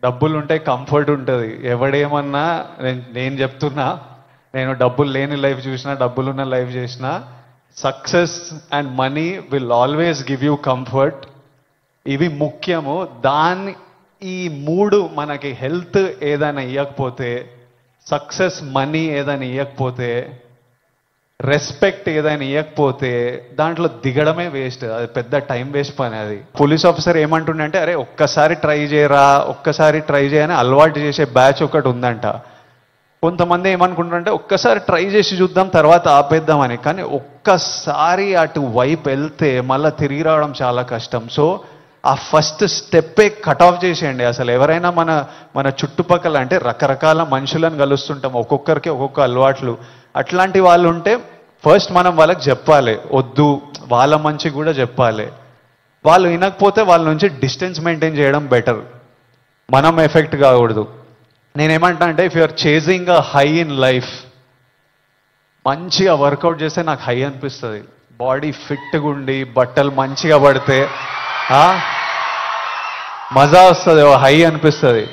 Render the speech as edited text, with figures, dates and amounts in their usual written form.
డబ్బులు ఉంటే కంఫర్ట్ ఉంటుంది. ఎవడేమన్నా నేను చెప్తున్నా, నేను డబ్బులు లేని లైఫ్ చూసినా, డబ్బులున్న లైఫ్ చేసినా, success and money will always give you comfort. ఇవి ముఖ్యము. ఈ మూడు మనకి హెల్త్ ఏదైనా ఇవ్వకపోతే, సక్సెస్ మనీ ఏదైనా ఇవ్వకపోతే, రెస్పెక్ట్ ఏదైనా ఇవ్వకపోతే దాంట్లో దిగడమే వేస్ట్. అది పెద్ద టైం వేస్ట్ పని. అది పోలీస్ ఆఫీసర్ ఏమంటుండే అంటే, అరే ఒక్కసారి ట్రై చేయరా, ఒక్కసారి ట్రై చేయని అలవాటు చేసే బ్యాచ్ ఒకటి ఉందంట. కొంతమంది ఏమనుకుంటారంటే ఒక్కసారి ట్రై చేసి చూద్దాం తర్వాత ఆపేద్దామని. కానీ ఒక్కసారి అటు వైపు వెళ్తే మళ్ళీ తిరిగి రావడం చాలా కష్టం. సో ఆ ఫస్ట్ స్టెప్పే కట్ ఆఫ్ చేసేయండి. అసలు ఎవరైనా మన చుట్టుపక్కల అంటే రకరకాల మనుషులను కలుస్తుంటాం, ఒక్కొక్కరికి ఒక్కొక్క అలవాట్లు. అట్లాంటి వాళ్ళు ఉంటే ఫస్ట్ మనం వాళ్ళకి చెప్పాలి, వద్దు, వాళ్ళ మంచి కూడా చెప్పాలి. వాళ్ళు వినకపోతే వాళ్ళ నుంచి డిస్టెన్స్ మెయింటైన్ చేయడం బెటర్. మనం ఎఫెక్ట్ కాకూడదు. నేనేమంటా అంటే, if you're chasing a high in life, మంచిగా వర్కౌట్ చేస్తే నాకు హై అనిపిస్తుంది. బాడీ ఫిట్గా ఉండి బట్టలు మంచిగా పడితే మజా వస్తుంది, హై అనిపిస్తుంది.